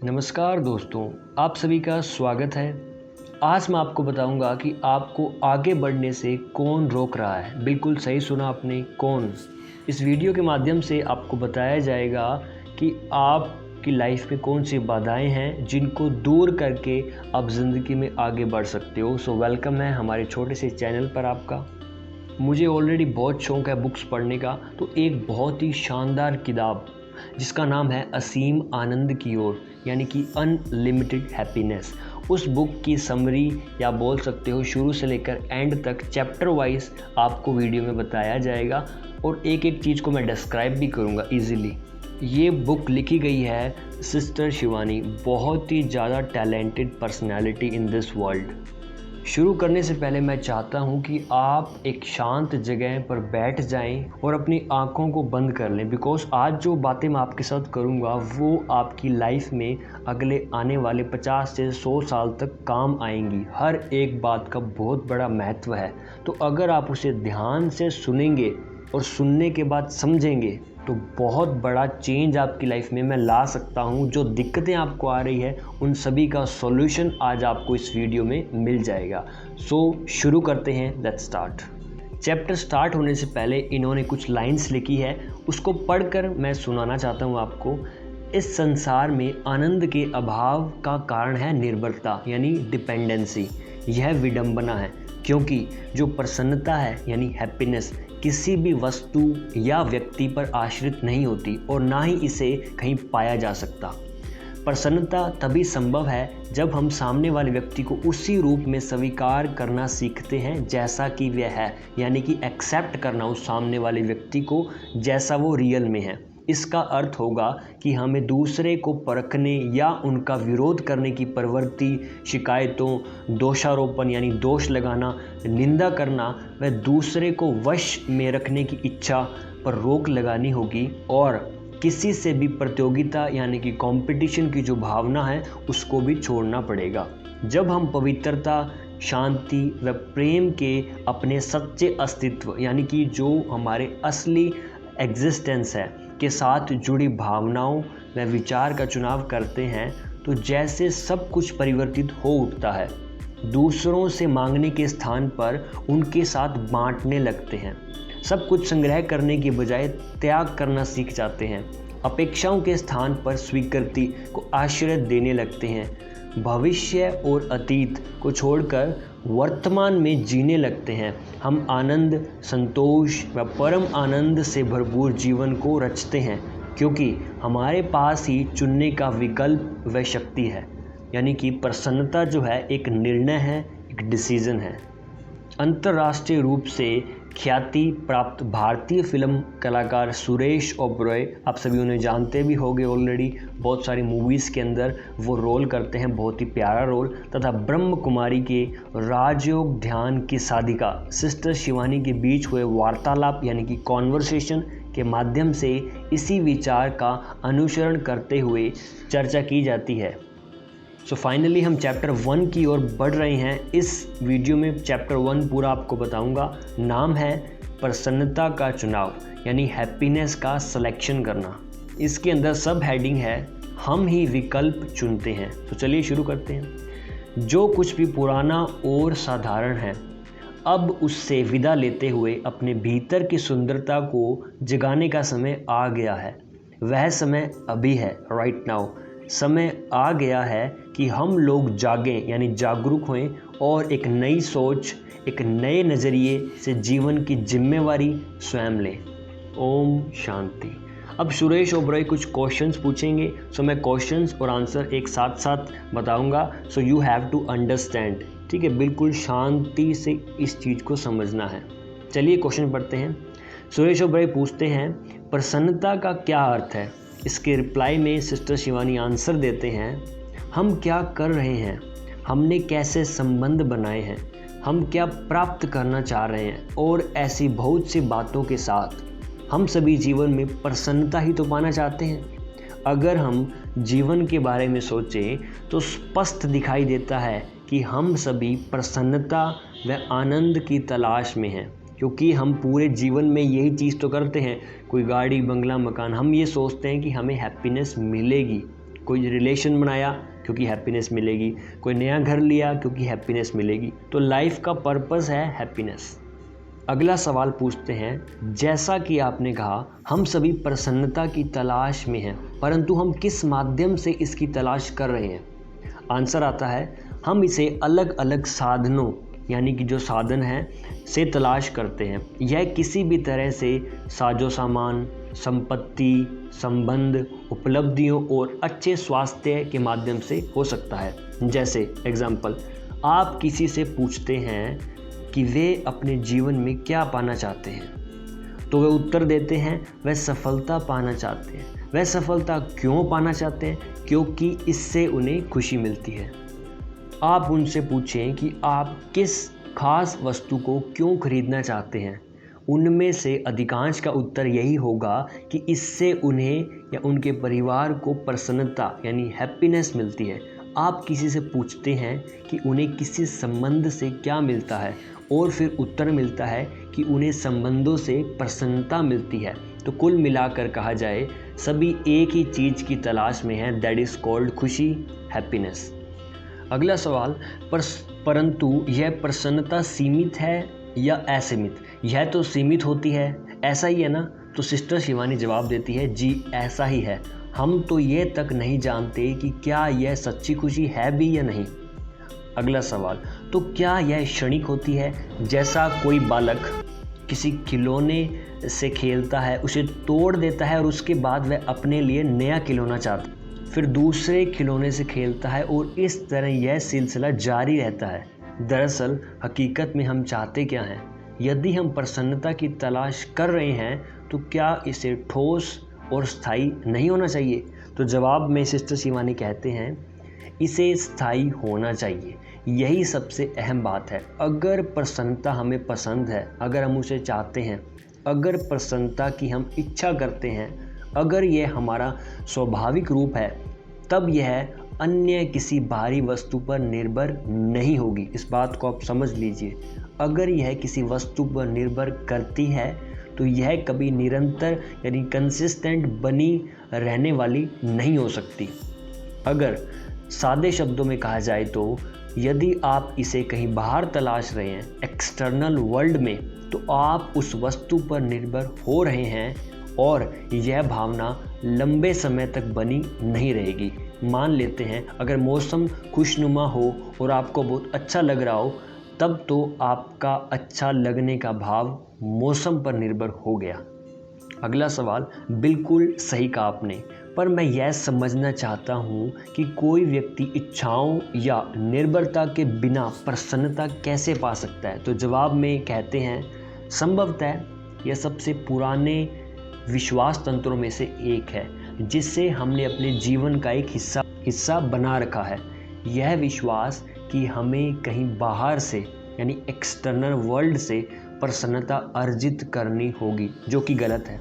नमस्कार दोस्तों, आप सभी का स्वागत है। आज मैं आपको बताऊंगा कि आपको आगे बढ़ने से कौन रोक रहा है। बिल्कुल सही सुना आपने, कौन। इस वीडियो के माध्यम से आपको बताया जाएगा कि आपकी लाइफ में कौन सी बाधाएं हैं जिनको दूर करके आप ज़िंदगी में आगे बढ़ सकते हो। सो वेलकम है हमारे छोटे से चैनल पर आपका। मुझे ऑलरेडी बहुत शौक़ है बुक्स पढ़ने का, तो एक बहुत ही शानदार किताब जिसका नाम है असीम आनंद की ओर, यानी कि अनलिमिटेड हैप्पीनेस। उस बुक की समरी या बोल सकते हो शुरू से लेकर एंड तक चैप्टर वाइज आपको वीडियो में बताया जाएगा और एक एक चीज़ को मैं डिस्क्राइब भी करूँगा ईज़िली। ये बुक लिखी गई है सिस्टर शिवानी, बहुत ही ज़्यादा talented personality in this world. शुरू करने से पहले मैं चाहता हूँ कि आप एक शांत जगह पर बैठ जाएं और अपनी आँखों को बंद कर लें, बिकॉज़ आज जो बातें मैं आपके साथ करूँगा वो आपकी लाइफ में अगले आने वाले 50 से 100 साल तक काम आएंगी। हर एक बात का बहुत बड़ा महत्व है, तो अगर आप उसे ध्यान से सुनेंगे और सुनने के बाद समझेंगे तो बहुत बड़ा चेंज आपकी लाइफ में मैं ला सकता हूँ। जो दिक्कतें आपको आ रही है उन सभी का सॉल्यूशन आज आपको इस वीडियो में मिल जाएगा। सो शुरू करते हैं, लेट्स स्टार्ट। चैप्टर स्टार्ट होने से पहले इन्होंने कुछ लाइंस लिखी है, उसको पढ़कर मैं सुनाना चाहता हूँ आपको। इस संसार में आनंद के अभाव का कारण है निर्भरता, यानी डिपेंडेंसी। यह विडंबना है, क्योंकि जो प्रसन्नता है यानी हैप्पीनेस किसी भी वस्तु या व्यक्ति पर आश्रित नहीं होती और ना ही इसे कहीं पाया जा सकता। प्रसन्नता तभी संभव है जब हम सामने वाले व्यक्ति को उसी रूप में स्वीकार करना सीखते हैं जैसा कि वह है, यानी कि एक्सेप्ट करना उस सामने वाले व्यक्ति को जैसा वो रियल में है। इसका अर्थ होगा कि हमें दूसरे को परखने या उनका विरोध करने की प्रवृत्ति, शिकायतों, दोषारोपण यानी दोष लगाना, निंदा करना व दूसरे को वश में रखने की इच्छा पर रोक लगानी होगी और किसी से भी प्रतियोगिता यानी कि कंपटीशन की जो भावना है उसको भी छोड़ना पड़ेगा। जब हम पवित्रता, शांति व प्रेम के अपने सच्चे अस्तित्व यानी कि जो हमारे असली एग्जिस्टेंस है के साथ जुड़ी भावनाओं व विचार का चुनाव करते हैं, तो जैसे सब कुछ परिवर्तित हो उठता है। दूसरों से मांगने के स्थान पर उनके साथ बांटने लगते हैं। सब कुछ संग्रह करने की बजाय त्याग करना सीख जाते हैं। अपेक्षाओं के स्थान पर स्वीकृति को आश्रय देने लगते हैं। भविष्य और अतीत को छोड़कर वर्तमान में जीने लगते हैं। हम आनंद, संतोष व परम आनंद से भरपूर जीवन को रचते हैं, क्योंकि हमारे पास ही चुनने का विकल्प व शक्ति है। यानी कि प्रसन्नता जो है एक निर्णय है, एक डिसीजन है। अंतर्राष्ट्रीय रूप से ख्याति प्राप्त भारतीय फिल्म कलाकार सुरेश ओबेरॉय, आप सभी उन्हें जानते भी होंगे ऑलरेडी, बहुत सारी मूवीज़ के अंदर वो रोल करते हैं, बहुत ही प्यारा रोल। तथा ब्रह्म कुमारी के राजयोग ध्यान की साधिका सिस्टर शिवानी के बीच हुए वार्तालाप यानी कि कॉन्वर्सेशन के माध्यम से इसी विचार का अनुसरण करते हुए चर्चा की जाती है। सो फाइनली हम चैप्टर 1 की ओर बढ़ रहे हैं। इस वीडियो में चैप्टर 1 पूरा आपको बताऊंगा। नाम है प्रसन्नता का चुनाव, यानी हैप्पीनेस का सिलेक्शन करना। इसके अंदर सब हेडिंग है हम ही विकल्प चुनते हैं। तो चलिए शुरू करते हैं। जो कुछ भी पुराना और साधारण है, अब उससे विदा लेते हुए अपने भीतर की सुंदरता को जगाने का समय आ गया है। वह समय अभी है, राइट नाउ। समय आ गया है कि हम लोग जागें यानी जागरूक हों और एक नई सोच, एक नए नज़रिए से जीवन की जिम्मेवारी स्वयं लें। ओम शांति। अब सुरेश ओबेरॉय कुछ क्वेश्चंस पूछेंगे, सो मैं क्वेश्चंस और आंसर एक साथ साथ बताऊंगा। So you have to understand, ठीक है। बिल्कुल शांति से इस चीज़ को समझना है। चलिए क्वेश्चन पढ़ते हैं। सुरेश ओबेरॉय पूछते हैं प्रसन्नता का क्या अर्थ है। इसके रिप्लाई में सिस्टर शिवानी आंसर देते हैं हम क्या कर रहे हैं, हमने कैसे संबंध बनाए हैं, हम क्या प्राप्त करना चाह रहे हैं, और ऐसी बहुत सी बातों के साथ हम सभी जीवन में प्रसन्नता ही तो पाना चाहते हैं। अगर हम जीवन के बारे में सोचें तो स्पष्ट दिखाई देता है कि हम सभी प्रसन्नता व आनंद की तलाश में हैं, क्योंकि हम पूरे जीवन में यही चीज़ तो करते हैं। कोई गाड़ी, बंगला, मकान, हम ये सोचते हैं कि हमें हैप्पीनेस मिलेगी, कोई रिलेशन बनाया क्योंकि हैप्पीनेस मिलेगी, कोई नया घर लिया क्योंकि हैप्पीनेस मिलेगी। तो लाइफ का पर्पस है हैप्पीनेस। अगला सवाल पूछते हैं, जैसा कि आपने कहा हम सभी प्रसन्नता की तलाश में हैं, परंतु हम किस माध्यम से इसकी तलाश कर रहे हैं? आंसर आता है, हम इसे अलग अलग साधनों यानी कि जो साधन हैं से तलाश करते हैं। यह किसी भी तरह से साजो सामान, संपत्ति, संबंध, उपलब्धियों और अच्छे स्वास्थ्य के माध्यम से हो सकता है। जैसे एग्जाम्पल, आप किसी से पूछते हैं कि वे अपने जीवन में क्या पाना चाहते हैं, तो वे उत्तर देते हैं वह सफलता पाना चाहते हैं। वह सफलता क्यों पाना चाहते हैं? क्योंकि इससे उन्हें खुशी मिलती है। आप उनसे पूछें कि आप किस खास वस्तु को क्यों खरीदना चाहते हैं, उनमें से अधिकांश का उत्तर यही होगा कि इससे उन्हें या उनके परिवार को प्रसन्नता यानी हैप्पीनेस मिलती है। आप किसी से पूछते हैं कि उन्हें किसी संबंध से क्या मिलता है और फिर उत्तर मिलता है कि उन्हें संबंधों से प्रसन्नता मिलती है। तो कुल मिलाकर कहा जाए सभी एक ही चीज़ की तलाश में हैं, दैट इज़ कॉल्ड खुशी, हैप्पीनेस। अगला सवाल, परंतु यह प्रसन्नता सीमित है या असीमित? यह तो सीमित होती है, ऐसा ही है ना? तो सिस्टर शिवानी जवाब देती है, जी ऐसा ही है। हम तो ये तक नहीं जानते कि क्या यह सच्ची खुशी है भी या नहीं। अगला सवाल, तो क्या यह क्षणिक होती है? जैसा कोई बालक किसी खिलौने से खेलता है, उसे तोड़ देता है और उसके बाद वह अपने लिए नया खिलौना चाहता है, फिर दूसरे खिलौने से खेलता है और इस तरह यह सिलसिला जारी रहता है। दरअसल हकीकत में हम चाहते क्या हैं? यदि हम प्रसन्नता की तलाश कर रहे हैं तो क्या इसे ठोस और स्थायी नहीं होना चाहिए? तो जवाब में सिस्टर शिवानी कहते हैं, इसे स्थायी होना चाहिए। यही सबसे अहम बात है। अगर प्रसन्नता हमें पसंद है, अगर हम उसे चाहते हैं, अगर प्रसन्नता की हम इच्छा करते हैं, अगर यह हमारा स्वाभाविक रूप है, तब यह अन्य किसी बाहरी वस्तु पर निर्भर नहीं होगी। इस बात को आप समझ लीजिए। अगर यह किसी वस्तु पर निर्भर करती है तो यह कभी निरंतर यानी कंसिस्टेंट बनी रहने वाली नहीं हो सकती। अगर सादे शब्दों में कहा जाए तो यदि आप इसे कहीं बाहर तलाश रहे हैं, एक्सटर्नल वर्ल्ड में, तो आप उस वस्तु पर निर्भर हो रहे हैं और यह भावना लंबे समय तक बनी नहीं रहेगी। मान लेते हैं अगर मौसम खुशनुमा हो और आपको बहुत अच्छा लग रहा हो, तब तो आपका अच्छा लगने का भाव मौसम पर निर्भर हो गया। अगला सवाल, बिल्कुल सही कहा आपने, पर मैं यह समझना चाहता हूँ कि कोई व्यक्ति इच्छाओं या निर्भरता के बिना प्रसन्नता कैसे पा सकता है? तो जवाब में कहते हैं, संभवतः यह सबसे पुराने विश्वास तंत्रों में से एक है जिससे हमने अपने जीवन का एक हिस्सा बना रखा है। यह विश्वास कि हमें कहीं बाहर से यानी एक्सटर्नल वर्ल्ड से प्रसन्नता अर्जित करनी होगी, जो कि गलत है।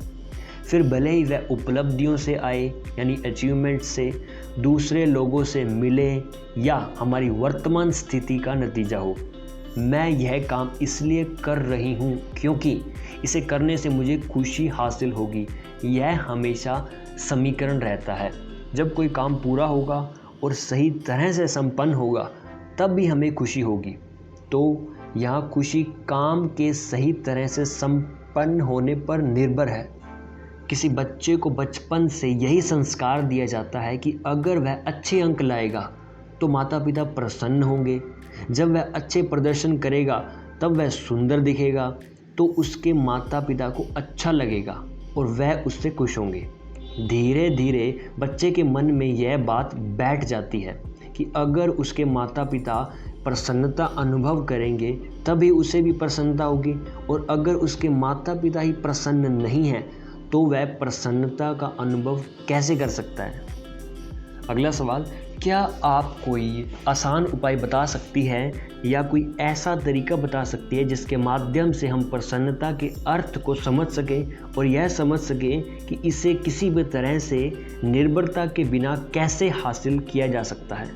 फिर भले ही वह उपलब्धियों से आए यानी अचीवमेंट से, दूसरे लोगों से मिले या हमारी वर्तमान स्थिति का नतीजा हो। मैं यह काम इसलिए कर रही हूँ क्योंकि इसे करने से मुझे खुशी हासिल होगी। यह हमेशा समीकरण रहता है। जब कोई काम पूरा होगा और सही तरह से संपन्न होगा तब भी हमें खुशी होगी। तो यहाँ खुशी काम के सही तरह से संपन्न होने पर निर्भर है। किसी बच्चे को बचपन से यही संस्कार दिया जाता है कि अगर वह अच्छे अंक लाएगा तो माता पिता प्रसन्न होंगे, जब वह अच्छे प्रदर्शन करेगा तब वह सुंदर दिखेगा तो उसके माता पिता को अच्छा लगेगा और वह उससे खुश होंगे। धीरे धीरे बच्चे के मन में यह बात बैठ जाती है कि अगर उसके माता पिता प्रसन्नता अनुभव करेंगे तभी उसे भी प्रसन्नता होगी, और अगर उसके माता पिता ही प्रसन्न नहीं हैं तो वह प्रसन्नता का अनुभव कैसे कर सकता है। अगला सवाल, क्या आप कोई आसान उपाय बता सकती हैं या कोई ऐसा तरीका बता सकती है जिसके माध्यम से हम प्रसन्नता के अर्थ को समझ सकें और यह समझ सकें कि इसे किसी भी तरह से निर्भरता के बिना कैसे हासिल किया जा सकता है?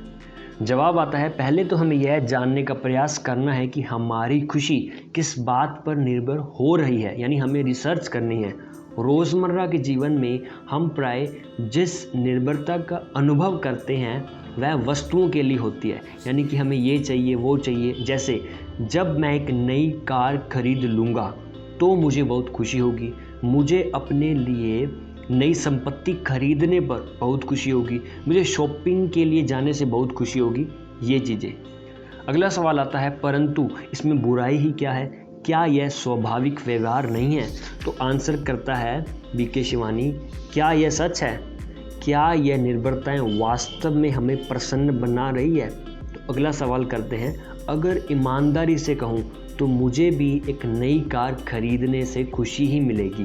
जवाब आता है, पहले तो हमें यह जानने का प्रयास करना है कि हमारी खुशी किस बात पर निर्भर हो रही है, यानी हमें रिसर्च करनी है रोज़मर्रा के जीवन में हम प्राय जिस निर्भरता का अनुभव करते हैं वह वस्तुओं के लिए होती है, यानी कि हमें ये चाहिए वो चाहिए। जैसे जब मैं एक नई कार खरीद लूँगा तो मुझे बहुत खुशी होगी, मुझे अपने लिए नई संपत्ति खरीदने पर बहुत खुशी होगी, मुझे शॉपिंग के लिए जाने से बहुत खुशी होगी, ये चीज़ें। अगला सवाल आता है, परंतु इसमें बुराई ही क्या है, क्या यह स्वाभाविक व्यवहार नहीं है? तो आंसर करता है बीके शिवानी, क्या यह सच है? क्या यह निर्भरताएं वास्तव में हमें प्रसन्न बना रही है? तो अगला सवाल करते हैं, अगर ईमानदारी से कहूँ तो मुझे भी एक नई कार खरीदने से खुशी ही मिलेगी।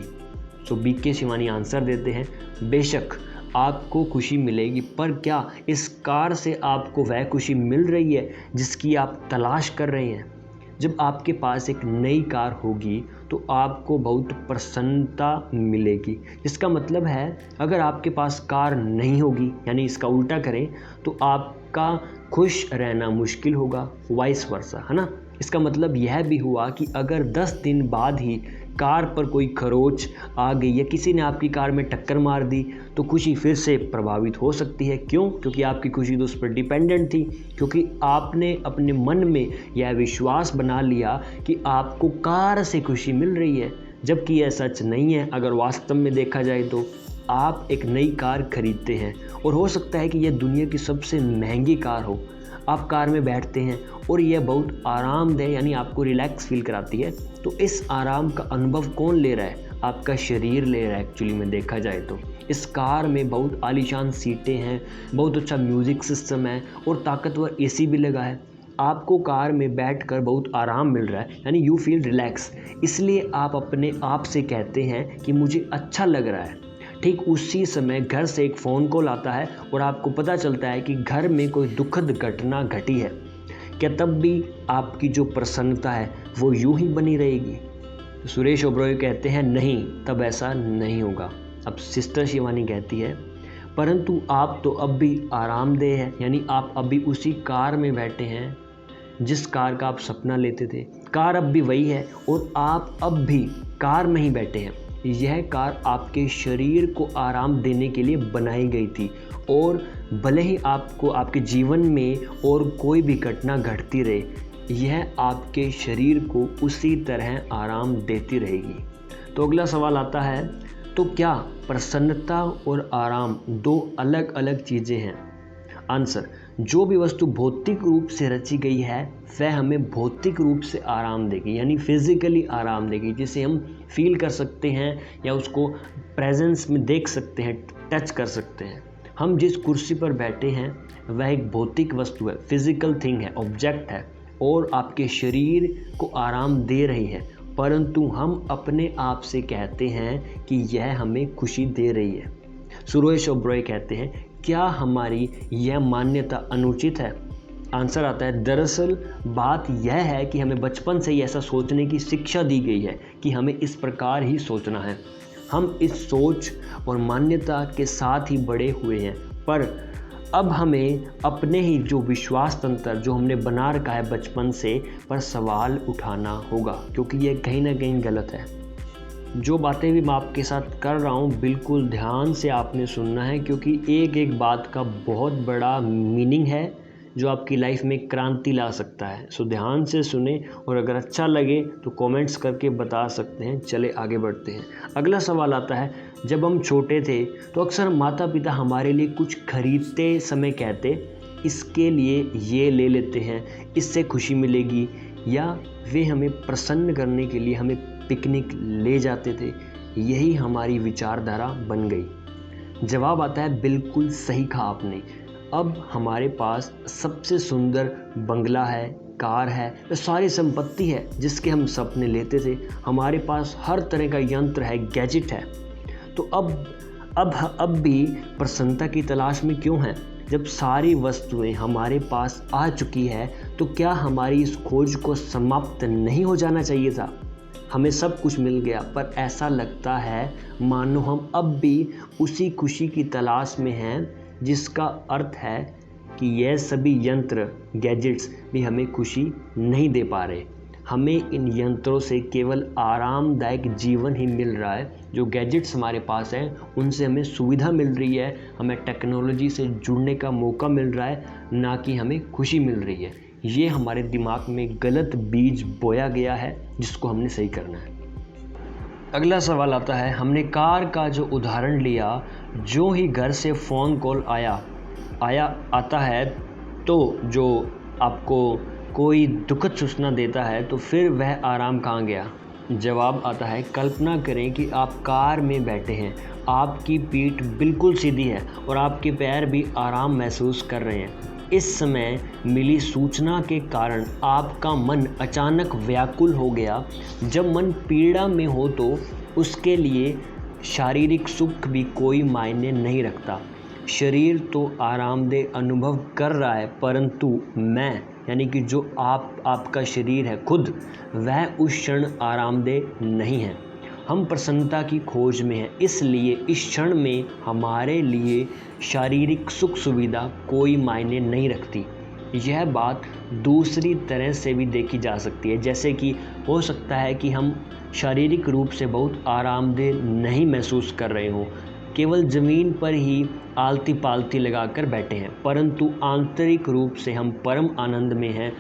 तो बीके शिवानी आंसर देते हैं, बेशक आपको खुशी मिलेगी, पर क्या इस कार से आपको वह खुशी मिल रही है जिसकी आप तलाश कर रहे हैं? जब आपके पास एक नई कार होगी तो आपको बहुत प्रसन्नता मिलेगी। इसका मतलब है अगर आपके पास कार नहीं होगी, यानी इसका उल्टा करें तो आपका खुश रहना मुश्किल होगा, वाइस वर्सा, है ना। इसका मतलब यह भी हुआ कि अगर 10 दिन बाद ही कार पर कोई खरोच आ गई या किसी ने आपकी कार में टक्कर मार दी तो खुशी फिर से प्रभावित हो सकती है। क्यों? क्योंकि आपकी खुशी तो उस पर डिपेंडेंट थी, क्योंकि आपने अपने मन में यह विश्वास बना लिया कि आपको कार से खुशी मिल रही है, जबकि यह सच नहीं है। अगर वास्तव में देखा जाए तो आप एक नई कार खरीदते हैं और हो सकता है कि यह दुनिया की सबसे महंगी कार हो। आप कार में बैठते हैं और यह बहुत आरामदेह, यानी आपको रिलैक्स फील कराती है। तो इस आराम का अनुभव कौन ले रहा है? आपका शरीर ले रहा है एक्चुअली में देखा जाए तो। इस कार में बहुत आलीशान सीटें हैं, बहुत अच्छा म्यूज़िक सिस्टम है और ताकतवर एसी भी लगा है। आपको कार में बैठकर बहुत आराम मिल रहा है, यानी यू फील रिलैक्स। इसलिए आप अपने आप से कहते हैं कि मुझे अच्छा लग रहा है। ठीक उसी समय घर से एक फ़ोन कॉल आता है और आपको पता चलता है कि घर में कोई दुखद घटना घटी है। क्या तब भी आपकी जो प्रसन्नता है वो यूं ही बनी रहेगी? सुरेश ओबरॉय कहते हैं नहीं, तब ऐसा नहीं होगा। अब सिस्टर शिवानी कहती है, परंतु आप तो अब भी आरामदेह हैं, यानी आप अभी उसी कार में बैठे हैं जिस कार का आप सपना लेते थे। कार अब भी वही है और आप अब भी कार में ही बैठे हैं। यह कार आपके शरीर को आराम देने के लिए बनाई गई थी और भले ही आपको आपके जीवन में और कोई भी घटना घटती रहे, यह आपके शरीर को उसी तरह आराम देती रहेगी। तो अगला सवाल आता है, तो क्या प्रसन्नता और आराम दो अलग अलग चीज़ें हैं? आंसर, जो भी वस्तु भौतिक रूप से रची गई है वह हमें भौतिक रूप से आराम देगी, यानी फिजिकली आराम देगी, जिसे हम फील कर सकते हैं या उसको प्रेजेंस में देख सकते हैं, टच कर सकते हैं। हम जिस कुर्सी पर बैठे हैं वह एक भौतिक वस्तु है, फिजिकल थिंग है, ऑब्जेक्ट है और आपके शरीर को आराम दे रही है, परंतु हम अपने आप से कहते हैं कि यह हमें खुशी दे रही है। सुरेश ओबरॉय कहते हैं, क्या हमारी यह मान्यता अनुचित है? आंसर आता है, दरअसल बात यह है कि हमें बचपन से ही ऐसा सोचने की शिक्षा दी गई है कि हमें इस प्रकार ही सोचना है। हम इस सोच और मान्यता के साथ ही बड़े हुए हैं, पर अब हमें अपने ही जो विश्वास तंत्र जो हमने बना रखा है बचपन से पर सवाल उठाना होगा, क्योंकि यह कहीं ना कहीं गलत है। जो बातें भी मैं आपके साथ कर रहा हूँ बिल्कुल ध्यान से आपने सुनना है, क्योंकि एक एक बात का बहुत बड़ा मीनिंग है जो आपकी लाइफ में क्रांति ला सकता है। सो ध्यान से सुने और अगर अच्छा लगे तो कमेंट्स करके बता सकते हैं। चले आगे बढ़ते हैं। अगला सवाल आता है, जब हम छोटे थे तो अक्सर माता पिता हमारे लिए कुछ खरीदते समय कहते, इसके लिए ये ले लेते हैं, इससे खुशी मिलेगी, या वे हमें प्रसन्न करने के लिए हमें पिकनिक ले जाते थे। यही हमारी विचारधारा बन गई। जवाब आता है, बिल्कुल सही कहा आपने। अब हमारे पास सबसे सुंदर बंगला है, कार है, वह सारी संपत्ति है जिसके हम सपने लेते थे। हमारे पास हर तरह का यंत्र है, गैजेट है। तो अब भी प्रसन्नता की तलाश में क्यों हैं? जब सारी वस्तुएं हमारे पास आ चुकी है तो क्या हमारी इस खोज को समाप्त नहीं हो जाना चाहिए था? हमें सब कुछ मिल गया, पर ऐसा लगता है मानो हम अब भी उसी खुशी की तलाश में हैं, जिसका अर्थ है कि यह सभी यंत्र, गैजेट्स भी हमें खुशी नहीं दे पा रहे। हमें इन यंत्रों से केवल आरामदायक जीवन ही मिल रहा है। जो गैजेट्स हमारे पास हैं उनसे हमें सुविधा मिल रही है, हमें टेक्नोलॉजी से जुड़ने का मौका मिल रहा है, ना कि हमें खुशी मिल रही है। ये हमारे दिमाग में गलत बीज बोया गया है जिसको हमने सही करना है। अगला सवाल आता है, हमने कार का जो उदाहरण लिया, जो ही घर से फ़ोन कॉल आता है तो जो आपको कोई दुखद सूचना देता है तो फिर वह आराम कहाँ गया? जवाब आता है, कल्पना करें कि आप कार में बैठे हैं, आपकी पीठ बिल्कुल सीधी है और आपके पैर भी आराम महसूस कर रहे हैं। इस समय मिली सूचना के कारण आपका मन अचानक व्याकुल हो गया। जब मन पीड़ा में हो तो उसके लिए शारीरिक सुख भी कोई मायने नहीं रखता। शरीर तो आरामदेह अनुभव कर रहा है, परंतु मैं यानी कि जो आपका शरीर है खुद, वह उस क्षण आरामदेह नहीं है। हम प्रसन्नता की खोज में हैं, इसलिए इस क्षण में हमारे लिए शारीरिक सुख सुविधा कोई मायने नहीं रखती। यह बात दूसरी तरह से भी देखी जा सकती है, जैसे कि हो सकता है कि हम शारीरिक रूप से बहुत आरामदेह नहीं महसूस कर रहे हों, केवल ज़मीन पर ही आलती पालती लगाकर बैठे हैं, परंतु आंतरिक रूप से हम परम आनंद में हैं,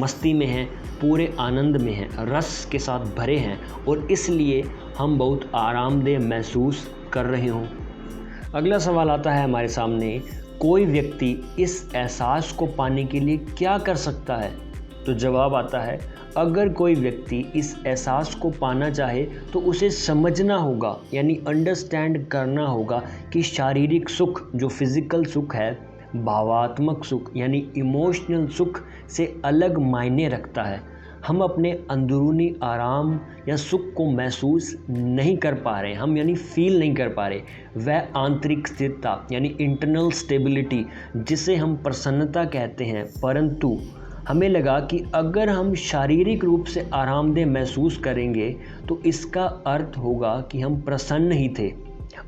मस्ती में हैं, पूरे आनंद में हैं, रस के साथ भरे हैं और इसलिए हम बहुत आरामदेह महसूस कर रहे हों। अगला सवाल आता है हमारे सामने, कोई व्यक्ति इस एहसास को पाने के लिए क्या कर सकता है? तो जवाब आता है, अगर कोई व्यक्ति इस एहसास को पाना चाहे तो उसे समझना होगा, यानी अंडरस्टैंड करना होगा कि शारीरिक सुख जो फिज़िकल सुख है, भावात्मक सुख यानी इमोशनल सुख से अलग मायने रखता है। हम अपने अंदरूनी आराम या सुख को महसूस नहीं कर पा रहे, हम यानी फील नहीं कर पा रहे। वह आंतरिक स्थिरता यानी इंटरनल स्टेबिलिटी जिसे हम प्रसन्नता कहते हैं, परंतु हमें लगा कि अगर हम शारीरिक रूप से आरामदेह महसूस करेंगे तो इसका अर्थ होगा कि हम प्रसन्न ही थे।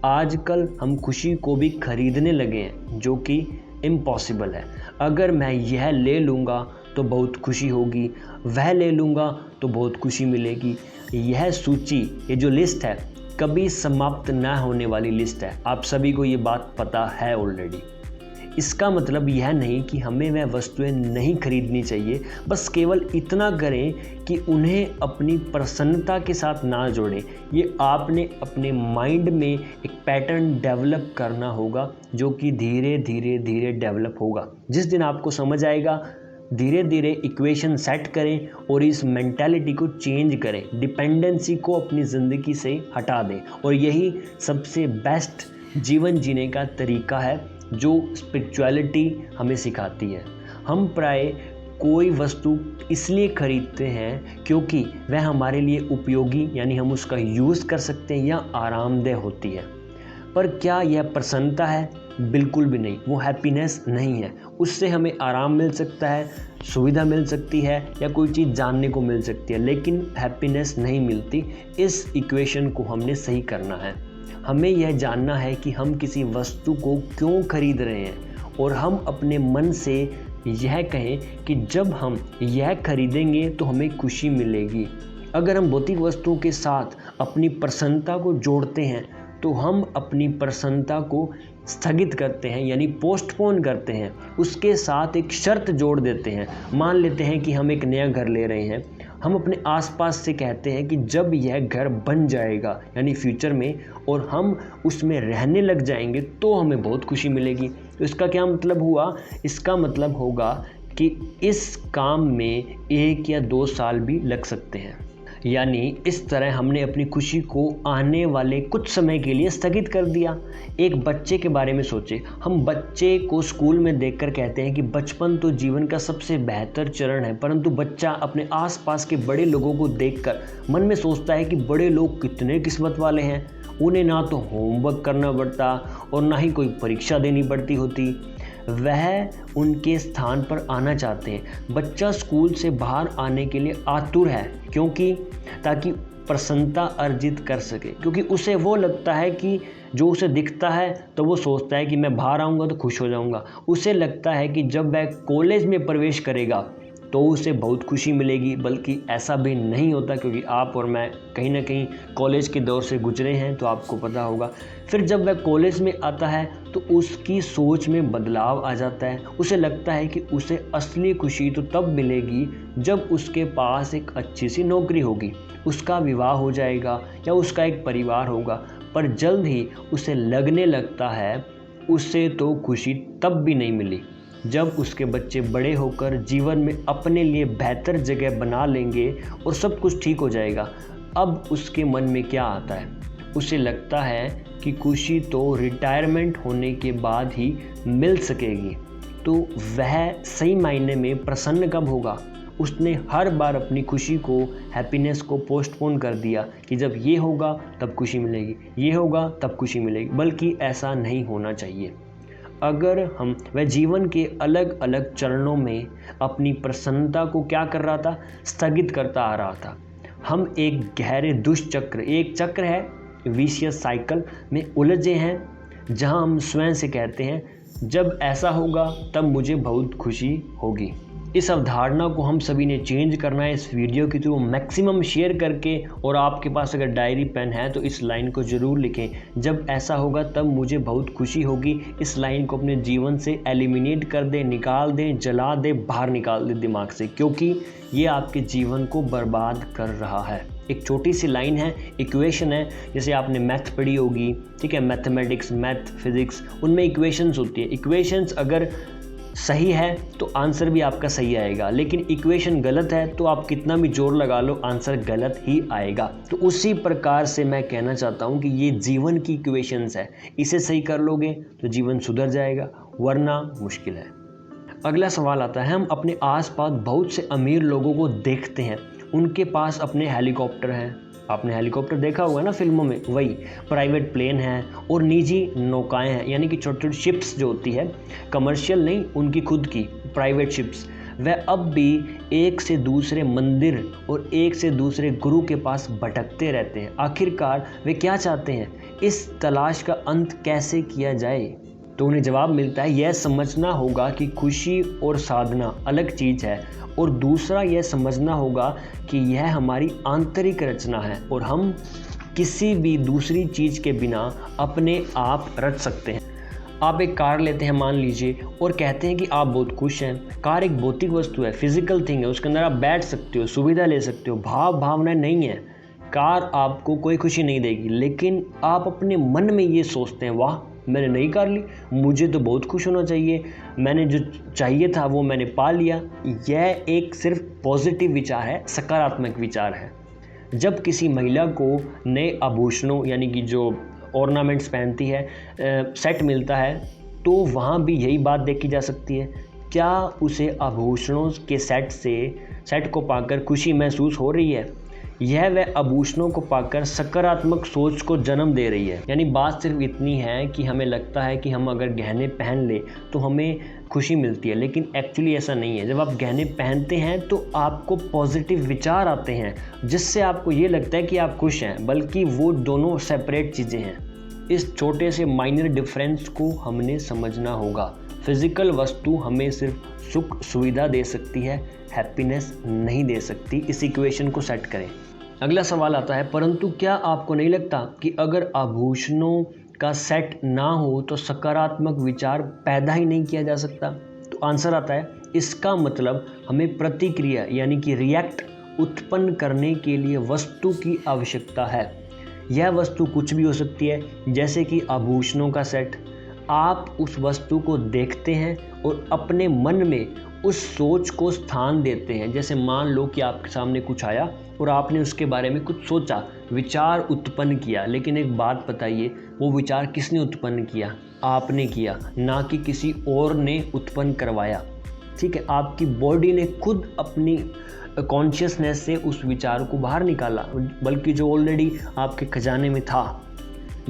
आजकल हम खुशी को भी खरीदने लगे हैं, जो कि इम्पॉसिबल है। अगर मैं यह ले लूँगा तो बहुत खुशी होगी, वह ले लूँगा तो बहुत खुशी मिलेगी। यह सूची, ये जो लिस्ट है, कभी समाप्त ना होने वाली लिस्ट है। आप सभी को ये बात पता है ऑलरेडी। इसका मतलब यह नहीं कि हमें वह वस्तुएं नहीं खरीदनी चाहिए, बस केवल इतना करें कि उन्हें अपनी प्रसन्नता के साथ ना जोड़ें। ये आपने अपने माइंड में एक पैटर्न डेवलप करना होगा, जो कि धीरे धीरे धीरे डेवलप होगा। जिस दिन आपको समझ आएगा, धीरे धीरे इक्वेशन सेट करें और इस मेंटालिटी को चेंज करें, डिपेंडेंसी को अपनी ज़िंदगी से हटा दें। और यही सबसे बेस्ट जीवन जीने का तरीका है जो स्पिरिचुअलिटी हमें सिखाती है। हम प्राय कोई वस्तु इसलिए खरीदते हैं क्योंकि वह हमारे लिए उपयोगी यानी हम उसका यूज़ कर सकते हैं या आरामदेह होती है। पर क्या यह प्रसन्नता है? बिल्कुल भी नहीं। वो हैप्पीनेस नहीं है। उससे हमें आराम मिल सकता है, सुविधा मिल सकती है या कोई चीज़ जानने को मिल सकती है, लेकिन हैप्पीनेस नहीं मिलती। इस इक्वेशन को हमने सही करना है। हमें यह जानना है कि हम किसी वस्तु को क्यों खरीद रहे हैं और हम अपने मन से यह कहें कि जब हम यह खरीदेंगे तो हमें खुशी मिलेगी। अगर हम भौतिक वस्तुओं के साथ अपनी प्रसन्नता को जोड़ते हैं तो हम अपनी प्रसन्नता को स्थगित करते हैं यानी पोस्टपोन करते हैं। उसके साथ एक शर्त जोड़ देते हैं। मान लेते हैं कि हम एक नया घर ले रहे हैं, हम अपने आसपास से कहते हैं कि जब यह घर बन जाएगा यानी फ्यूचर में और हम उसमें रहने लग जाएंगे तो हमें बहुत खुशी मिलेगी। तो इसका क्या मतलब हुआ? इसका मतलब होगा कि इस काम में 1 या 2 साल भी लग सकते हैं। यानी इस तरह हमने अपनी खुशी को आने वाले कुछ समय के लिए स्थगित कर दिया। एक बच्चे के बारे में सोचें। हम बच्चे को स्कूल में देखकर कहते हैं कि बचपन तो जीवन का सबसे बेहतर चरण है, परंतु बच्चा अपने आसपास के बड़े लोगों को देखकर मन में सोचता है कि बड़े लोग कितने किस्मत वाले हैं, उन्हें ना तो होमवर्क करना पड़ता और ना ही कोई परीक्षा देनी पड़ती होती। वह उनके स्थान पर आना चाहते हैं। बच्चा स्कूल से बाहर आने के लिए आतुर है, क्योंकि ताकि प्रसन्नता अर्जित कर सके, क्योंकि उसे वो लगता है कि जो उसे दिखता है तो वो सोचता है कि मैं बाहर आऊँगा तो खुश हो जाऊँगा। उसे लगता है कि जब वह कॉलेज में प्रवेश करेगा तो उसे बहुत खुशी मिलेगी, बल्कि ऐसा भी नहीं होता, क्योंकि आप और मैं कहीं ना कहीं कॉलेज के दौर से गुजरे हैं तो आपको पता होगा। फिर जब वह कॉलेज में आता है तो उसकी सोच में बदलाव आ जाता है। उसे लगता है कि उसे असली खुशी तो तब मिलेगी जब उसके पास एक अच्छी सी नौकरी होगी, उसका विवाह हो जाएगा या उसका एक परिवार होगा। पर जल्द ही उसे लगने लगता है उसे तो खुशी तब भी नहीं मिली जब उसके बच्चे बड़े होकर जीवन में अपने लिए बेहतर जगह बना लेंगे और सब कुछ ठीक हो जाएगा। अब उसके मन में क्या आता है? उसे लगता है कि खुशी तो रिटायरमेंट होने के बाद ही मिल सकेगी। तो वह सही मायने में प्रसन्न कब होगा? उसने हर बार अपनी खुशी को, हैप्पीनेस को पोस्टपोन कर दिया कि जब ये होगा तब खुशी मिलेगी, ये होगा तब खुशी मिलेगी, बल्कि ऐसा नहीं होना चाहिए। अगर वह जीवन के अलग अलग चरणों में अपनी प्रसन्नता को क्या कर रहा था? स्थगित करता आ रहा था। हम एक गहरे दुष्चक्र, एक चक्र है, विशियस साइकिल में उलझे हैं, जहां हम स्वयं से कहते हैं जब ऐसा होगा तब मुझे बहुत खुशी होगी। इस अवधारणा को हम सभी ने चेंज करना है इस वीडियो के थ्रू मैक्सिमम शेयर करके। और आपके पास अगर डायरी पेन है तो इस लाइन को ज़रूर लिखें, जब ऐसा होगा तब मुझे बहुत खुशी होगी। इस लाइन को अपने जीवन से एलिमिनेट कर दें, निकाल दें, जला दें, बाहर निकाल दें दिमाग से, क्योंकि ये आपके जीवन को बर्बाद कर रहा है। एक छोटी सी लाइन है, इक्वेशन है, जैसे आपने मैथ पढ़ी होगी, ठीक है, मैथमेटिक्स, मैथ, फिजिक्स, उनमें इक्वेशंस होती है। इक्वेशंस अगर सही है तो आंसर भी आपका सही आएगा, लेकिन इक्वेशन गलत है तो आप कितना भी जोर लगा लो आंसर गलत ही आएगा। तो उसी प्रकार से मैं कहना चाहता हूँ कि ये जीवन की इक्वेशंस है, इसे सही कर लोगे तो जीवन सुधर जाएगा, वरना मुश्किल है। अगला सवाल आता है, हम अपने आसपास बहुत से अमीर लोगों को देखते हैं, उनके पास अपने हेलीकॉप्टर हैं। आपने हेलीकॉप्टर देखा होगा ना फिल्मों में, वही प्राइवेट प्लेन है और निजी नौकाएं हैं, यानी कि छोटी छोटी शिप्स जो होती है, कमर्शियल नहीं, उनकी खुद की प्राइवेट शिप्स। वह अब भी एक से दूसरे मंदिर और एक से दूसरे गुरु के पास भटकते रहते हैं। आखिरकार वे क्या चाहते हैं? इस तलाश का अंत कैसे किया जाए? तो उन्हें जवाब मिलता है, यह समझना होगा कि खुशी और साधना अलग चीज़ है, और दूसरा यह समझना होगा कि यह हमारी आंतरिक रचना है और हम किसी भी दूसरी चीज़ के बिना अपने आप रच सकते हैं। आप एक कार लेते हैं मान लीजिए और कहते हैं कि आप बहुत खुश हैं। कार एक भौतिक वस्तु है, फिजिकल थिंग है, उसके अंदर आप बैठ सकते हो, सुविधा ले सकते हो, भावनाएं नहीं है। कार आपको कोई खुशी नहीं देगी, लेकिन आप अपने मन में ये सोचते हैं, वाह मैंने नई कार ली, मुझे तो बहुत खुश होना चाहिए, मैंने जो चाहिए था वो मैंने पा लिया। यह एक सिर्फ पॉजिटिव विचार है, सकारात्मक विचार है। जब किसी महिला को नए आभूषणों, यानी कि जो ऑर्नामेंट्स पहनती है, सेट मिलता है, तो वहाँ भी यही बात देखी जा सकती है, क्या उसे आभूषणों के सेट को पाकर खुशी महसूस हो रही है? यह वह आभूषणों को पाकर सकारात्मक सोच को जन्म दे रही है। यानी बात सिर्फ इतनी है कि हमें लगता है कि हम अगर गहने पहन ले तो हमें खुशी मिलती है, लेकिन एक्चुअली ऐसा नहीं है। जब आप गहने पहनते हैं तो आपको पॉजिटिव विचार आते हैं, जिससे आपको ये लगता है कि आप खुश हैं, बल्कि वो दोनों सेपरेट चीज़ें हैं। इस छोटे से माइनर डिफरेंस को हमने समझना होगा। फिजिकल वस्तु हमें सिर्फ सुख सुविधा दे सकती है, हैप्पीनेस नहीं दे सकती। इस इक्वेशन को सेट करें। अगला सवाल आता है, परंतु क्या आपको नहीं लगता कि अगर आभूषणों का सेट ना हो तो सकारात्मक विचार पैदा ही नहीं किया जा सकता? तो आंसर आता है, इसका मतलब हमें प्रतिक्रिया यानी कि रिएक्ट उत्पन्न करने के लिए वस्तु की आवश्यकता है। यह वस्तु कुछ भी हो सकती है, जैसे कि आभूषणों का सेट। आप उस वस्तु को देखते हैं और अपने मन में उस सोच को स्थान देते हैं। जैसे मान लो कि आपके सामने कुछ आया और आपने उसके बारे में कुछ सोचा, विचार उत्पन्न किया, लेकिन एक बात बताइए, वो विचार किसने उत्पन्न किया? आपने किया, ना कि किसी और ने उत्पन्न करवाया। ठीक है, आपकी बॉडी ने खुद अपनी कॉन्शियसनेस से उस विचार को बाहर निकाला, बल्कि जो ऑलरेडी आपके खजाने में था।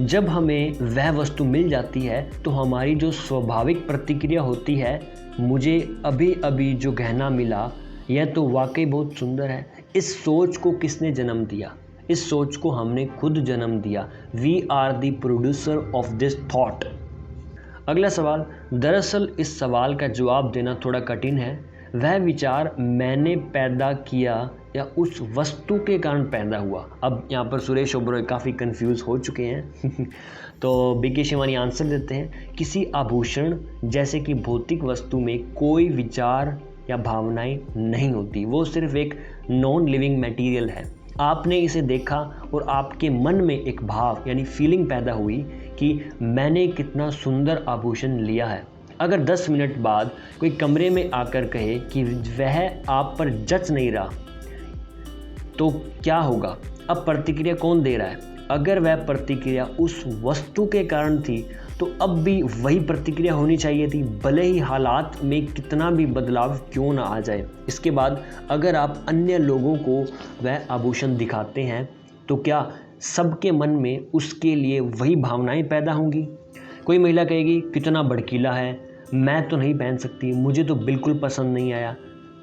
जब हमें वह वस्तु मिल जाती है तो हमारी जो स्वाभाविक प्रतिक्रिया होती है, मुझे अभी अभी जो गहना मिला यह तो वाकई बहुत सुंदर है। इस सोच को किसने जन्म दिया? इस सोच को हमने खुद जन्म दिया। We are the producer of this thought. अगला सवाल, दरअसल इस सवाल का जवाब देना थोड़ा कठिन है। वह विचार मैंने पैदा किया या उस वस्तु के कारण पैदा हुआ। अब यहाँ पर सुरेश ओबरॉय काफ़ी कंफ्यूज हो चुके हैं तो बीके शिवानी आंसर देते हैं, किसी आभूषण जैसे कि भौतिक वस्तु में कोई विचार या भावनाएं नहीं होती, वो सिर्फ एक नॉन लिविंग मटेरियल है। आपने इसे देखा और आपके मन में एक भाव यानी फीलिंग पैदा हुई कि मैंने कितना सुंदर आभूषण लिया है। अगर 10 मिनट बाद कोई कमरे में आकर कहे कि वह आप पर जच नहीं रहा, तो क्या होगा? अब प्रतिक्रिया कौन दे रहा है? अगर वह प्रतिक्रिया उस वस्तु के कारण थी तो अब भी वही प्रतिक्रिया होनी चाहिए थी, भले ही हालात में कितना भी बदलाव क्यों ना आ जाए। इसके बाद अगर आप अन्य लोगों को वह आभूषण दिखाते हैं तो क्या सबके मन में उसके लिए वही भावनाएं पैदा होंगी? कोई महिला कहेगी कितना भड़कीला है, मैं तो नहीं पहन सकती, मुझे तो बिल्कुल पसंद नहीं आया।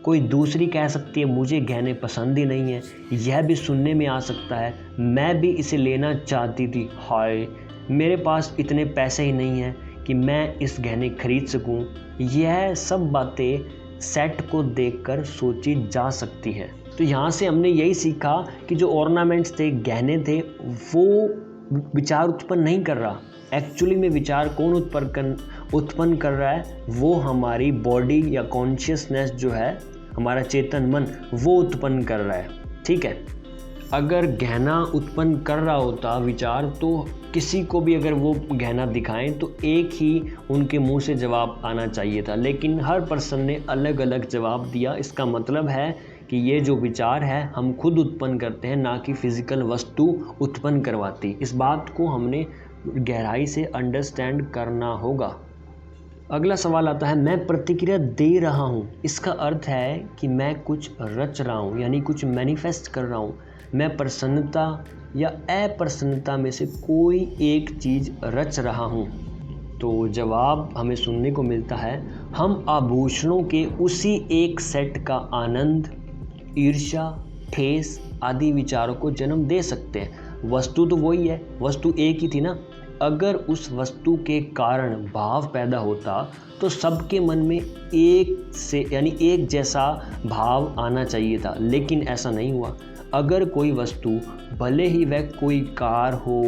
कोई दूसरी कह सकती है मुझे गहने पसंद ही नहीं है। यह भी सुनने में आ सकता है, मैं भी इसे लेना चाहती थी, हाय मेरे पास इतने पैसे ही नहीं हैं कि मैं इस गहने खरीद सकूं। यह सब बातें सेट को देखकर सोची जा सकती हैं। तो यहाँ से हमने यही सीखा कि जो ऑर्नामेंट्स थे, गहने थे, वो विचार उत्पन्न नहीं कर रहा। एक्चुअली में विचार कौन उत्पन्न कर रहा है? वो हमारी बॉडी या कॉन्शियसनेस जो है, हमारा चेतन मन, वो उत्पन्न कर रहा है। ठीक है, अगर गहना उत्पन्न कर रहा होता विचार, तो किसी को भी अगर वो गहना दिखाएं तो एक ही उनके मुंह से जवाब आना चाहिए था, लेकिन हर पर्सन ने अलग अलग जवाब दिया। इसका मतलब है कि ये जो विचार है हम खुद उत्पन्न करते हैं, ना कि फिजिकल वस्तु उत्पन्न करवाती। इस बात को हमने गहराई से अंडरस्टैंड करना होगा। अगला सवाल आता है, मैं प्रतिक्रिया दे रहा हूँ, इसका अर्थ है कि मैं कुछ रच रहा हूँ, यानी कुछ मैनिफेस्ट कर रहा हूँ। मैं प्रसन्नता या अप्रसन्नता में से कोई एक चीज़ रच रहा हूँ। तो जवाब हमें सुनने को मिलता है, हम आभूषणों के उसी एक सेट का आनंद, ईर्ष्या, ठेस आदि विचारों को जन्म दे सकते हैं। वस्तु तो वही है, वस्तु एक ही थी ना। अगर उस वस्तु के कारण भाव पैदा होता तो सबके मन में एक से यानी एक जैसा भाव आना चाहिए था, लेकिन ऐसा नहीं हुआ। अगर कोई वस्तु, भले ही वह कोई कार हो,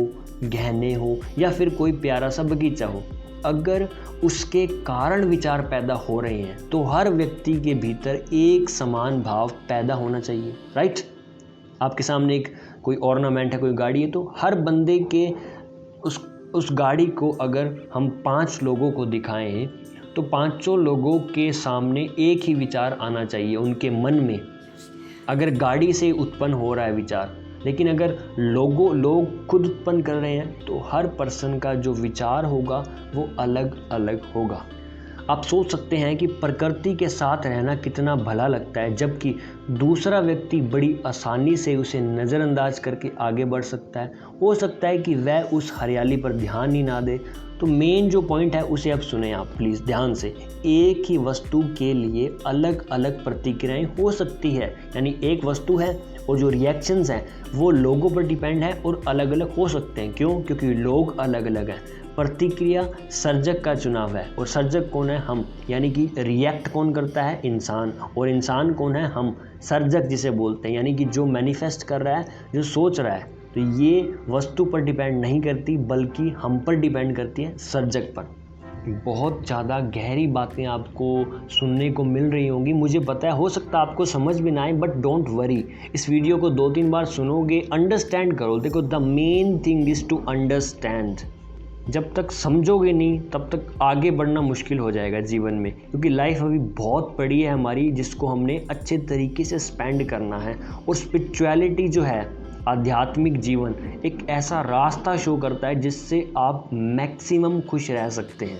गहने हो या फिर कोई प्यारा सा बगीचा हो, अगर उसके कारण विचार पैदा हो रहे हैं तो हर व्यक्ति के भीतर एक समान भाव पैदा होना चाहिए। राइट? आपके सामने एक कोई ऑर्नामेंट है, कोई गाड़ी है, तो हर बंदे के उस गाड़ी को अगर हम 5 लोगों को दिखाएं तो 5 लोगों के सामने एक ही विचार आना चाहिए उनके मन में, अगर गाड़ी से उत्पन्न हो रहा है विचार। लेकिन अगर लोग खुद उत्पन्न कर रहे हैं तो हर पर्सन का जो विचार होगा वो अलग अलग होगा। आप सोच सकते हैं कि प्रकृति के साथ रहना कितना भला लगता है, जबकि दूसरा व्यक्ति बड़ी आसानी से उसे नज़रअंदाज करके आगे बढ़ सकता है। हो सकता है कि वह उस हरियाली पर ध्यान ही ना दे। तो मेन जो पॉइंट है उसे अब सुने आप प्लीज़ ध्यान से। एक ही वस्तु के लिए अलग अलग प्रतिक्रियाएं हो सकती है, यानी एक वस्तु है और जो रिएक्शंस हैं वो लोगों पर डिपेंड है और अलग अलग हो सकते हैं। क्यों? क्योंकि लोग अलग अलग हैं। प्रतिक्रिया सर्जक का चुनाव है, और सर्जक कौन है? हम। यानी कि रिएक्ट कौन करता है? इंसान। और इंसान कौन है? हम। सर्जक जिसे बोलते हैं, यानी कि जो मैनिफेस्ट कर रहा है, जो सोच रहा है। तो ये वस्तु पर डिपेंड नहीं करती, बल्कि हम पर डिपेंड करती है, सर्जक पर। बहुत ज़्यादा गहरी बातें आपको सुनने को मिल रही होंगी, मुझे पता है। हो सकता है आपको समझ भी ना आए, बट डोंट वरी, इस वीडियो को 2-3 बार सुनोगे, अंडरस्टैंड करो। देखो, the main thing is to understand. जब तक समझोगे नहीं तब तक आगे बढ़ना मुश्किल हो जाएगा जीवन में, क्योंकि लाइफ अभी बहुत बड़ी है हमारी, जिसको हमने अच्छे तरीके से स्पेंड करना है। और स्पिरिचुअलिटी जो है, आध्यात्मिक जीवन, एक ऐसा रास्ता शो करता है जिससे आप मैक्सिमम खुश रह सकते हैं।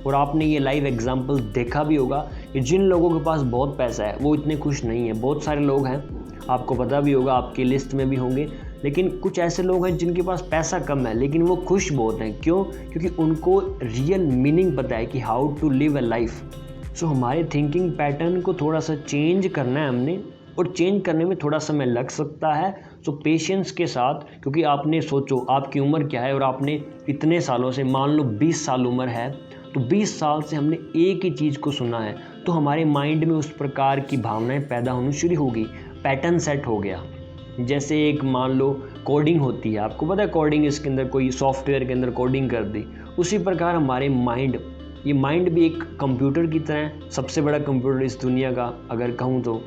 और आपने ये लाइव एग्जाम्पल देखा भी होगा कि जिन लोगों के पास बहुत पैसा है वो इतने खुश नहीं है। बहुत सारे लोग हैं, आपको पता भी होगा, आपकी लिस्ट में भी होंगे। लेकिन कुछ ऐसे लोग हैं जिनके पास पैसा कम है लेकिन वो खुश बहुत हैं। क्यों? क्योंकि उनको रियल मीनिंग पता है कि how to live a life. So हमारे थिंकिंग पैटर्न को थोड़ा सा चेंज करना है हमने, और चेंज करने में थोड़ा समय लग सकता है। सो पेशेंस के साथ, क्योंकि आपने सोचो आपकी उम्र क्या है और आपने इतने सालों से, मान लो 20 साल उम्र है, तो 20 साल से हमने एक ही चीज़ को सुना है। तो हमारे माइंड में उस प्रकार की भावनाएं पैदा होनी शुरू होगी, पैटर्न सेट हो गया। जैसे एक मान लो कोडिंग होती है, आपको पता है कोडिंग, इसके अंदर कोई सॉफ्टवेयर के अंदर कोडिंग कर दी, उसी प्रकार हमारे माइंड, ये माइंड भी एक कंप्यूटर की तरह है, सबसे बड़ा कंप्यूटर इस दुनिया का अगर कहूँ तो।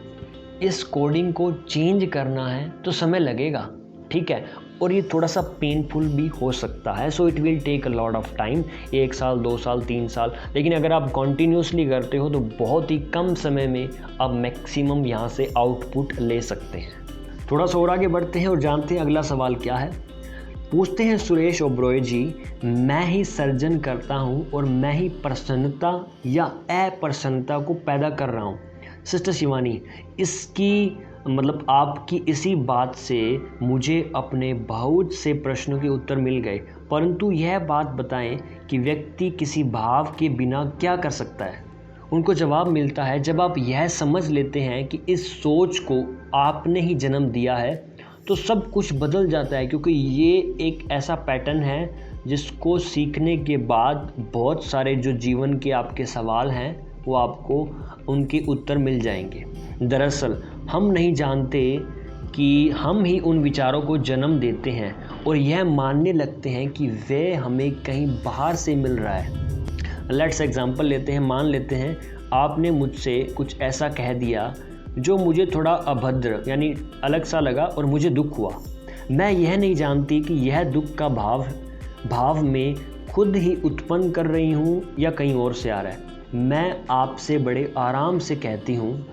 इस कोडिंग को चेंज करना है तो समय लगेगा, ठीक है, और ये थोड़ा सा पेनफुल भी हो सकता है। So it will take a lot of time, 1 साल 2 साल 3 साल, लेकिन अगर आप कॉन्टीन्यूसली करते हो तो बहुत ही कम समय में आप मैक्सिमम यहाँ से आउटपुट ले सकते हैं। थोड़ा सा और आगे बढ़ते हैं और जानते हैं अगला सवाल क्या है। पूछते हैं सुरेश ओबरॉय जी, मैं ही सर्जन करता हूँ और मैं ही प्रसन्नता या अप्रसन्नता को पैदा कर रहा हूँ। सिस्टर शिवानी, इसकी मतलब आपकी इसी बात से मुझे अपने बहुत से प्रश्नों के उत्तर मिल गए, परंतु यह बात बताएं कि व्यक्ति किसी भाव के बिना क्या कर सकता है। उनको जवाब मिलता है जब आप यह समझ लेते हैं कि इस सोच को आपने ही जन्म दिया है तो सब कुछ बदल जाता है, क्योंकि ये एक ऐसा पैटर्न है जिसको सीखने के बाद बहुत सारे जो जीवन के आपके सवाल हैं वो आपको उनके उत्तर मिल जाएंगे। दरअसल हम नहीं जानते कि हम ही उन विचारों को जन्म देते हैं और यह मानने लगते हैं कि वे हमें कहीं बाहर से मिल रहा है। लेट्स एग्जांपल लेते हैं, मान लेते हैं आपने मुझसे कुछ ऐसा कह दिया जो मुझे थोड़ा अभद्र यानी अलग सा लगा और मुझे दुख हुआ। मैं यह नहीं जानती कि यह दुख का भाव में खुद ही उत्पन्न कर रही हूँ या कहीं और से आ रहा है। मैं आपसे बड़े आराम से कहती हूँ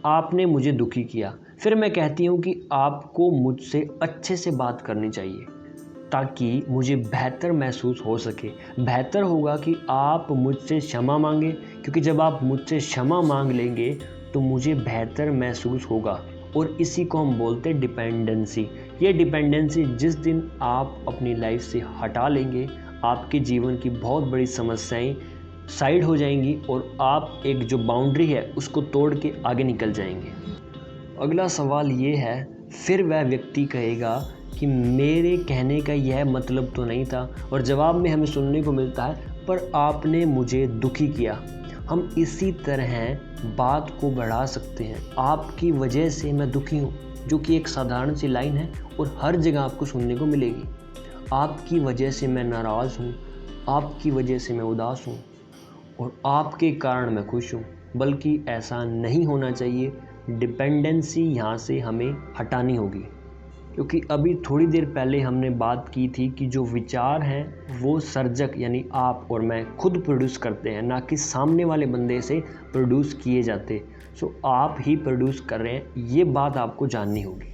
आपने मुझे दुखी किया, फिर मैं कहती हूँ कि आपको मुझसे अच्छे से बात करनी चाहिए ताकि मुझे बेहतर महसूस हो सके। बेहतर होगा कि आप मुझसे क्षमा मांगे, क्योंकि जब आप मुझसे क्षमा मांग लेंगे तो मुझे बेहतर महसूस होगा। और इसी को हम बोलते हैं डिपेंडेंसी। ये डिपेंडेंसी जिस दिन आप अपनी लाइफ से हटा लेंगे, आपके जीवन की बहुत बड़ी समस्याएं साइड हो जाएंगी और आप एक जो बाउंड्री है उसको तोड़ के आगे निकल जाएंगे। अगला सवाल ये है, फिर वह व्यक्ति कहेगा कि मेरे कहने का यह मतलब तो नहीं था, और जवाब में हमें सुनने को मिलता है पर आपने मुझे दुखी किया। हम इसी तरह बात को बढ़ा सकते हैं, आपकी वजह से मैं दुखी हूँ, जो कि एक साधारण सी लाइन है और हर जगह आपको सुनने को मिलेगी। आपकी वजह से मैं नाराज़ हूँ, आपकी वजह से मैं उदास हूँ और आपके कारण मैं खुश हूँ, बल्कि ऐसा नहीं होना चाहिए। डिपेंडेंसी यहाँ से हमें हटानी होगी, क्योंकि अभी थोड़ी देर पहले हमने बात की थी कि जो विचार हैं वो सर्जक यानी आप और मैं खुद प्रोड्यूस करते हैं, ना कि सामने वाले बंदे से प्रोड्यूस किए जाते। सो आप ही प्रोड्यूस कर रहे हैं, ये बात आपको जाननी होगी।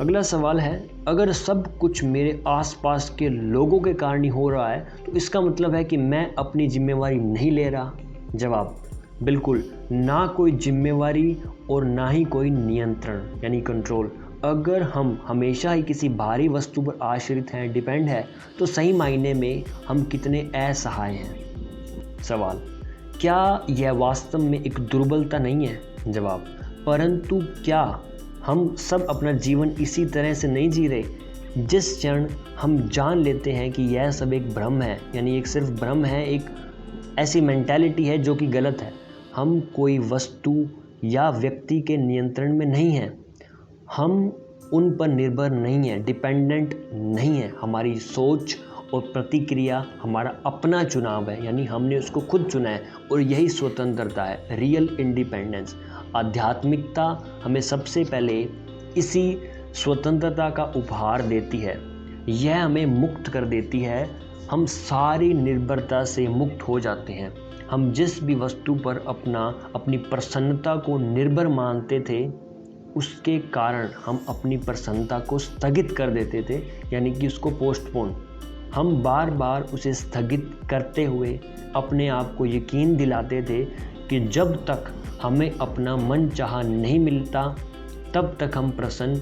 अगला सवाल है, अगर सब कुछ मेरे आसपास के लोगों के कारण ही हो रहा है तो इसका मतलब है कि मैं अपनी जिम्मेवारी नहीं ले रहा। जवाब, बिल्कुल ना कोई जिम्मेवारी और ना ही कोई नियंत्रण यानी कंट्रोल। अगर हम हमेशा ही किसी बाहरी वस्तु पर आश्रित हैं, डिपेंड है, तो सही मायने में हम कितने असहाय हैं। सवाल, क्या यह वास्तव में एक दुर्बलता नहीं है? जवाब, परंतु क्या हम सब अपना जीवन इसी तरह से नहीं जी रहे? जिस क्षण हम जान लेते हैं कि यह सब एक भ्रम है, यानी एक सिर्फ भ्रम है, एक ऐसी मेंटालिटी है जो कि गलत है, हम कोई वस्तु या व्यक्ति के नियंत्रण में नहीं हैं, हम उन पर निर्भर नहीं हैं, डिपेंडेंट नहीं है। हमारी सोच और प्रतिक्रिया हमारा अपना चुनाव है, यानी हमने उसको खुद चुना है और यही स्वतंत्रता है, रियल इंडिपेंडेंस। आध्यात्मिकता हमें सबसे पहले इसी स्वतंत्रता का उपहार देती है। यह हमें मुक्त कर देती है, हम सारी निर्भरता से मुक्त हो जाते हैं। हम जिस भी वस्तु पर अपनी प्रसन्नता को निर्भर मानते थे, उसके कारण हम अपनी प्रसन्नता को स्थगित कर देते थे, यानी कि उसको पोस्टपोन। हम बार बार उसे स्थगित करते हुए अपने आप को यकीन दिलाते थे कि जब तक हमें अपना मन चाहा नहीं मिलता तब तक हम प्रसन्न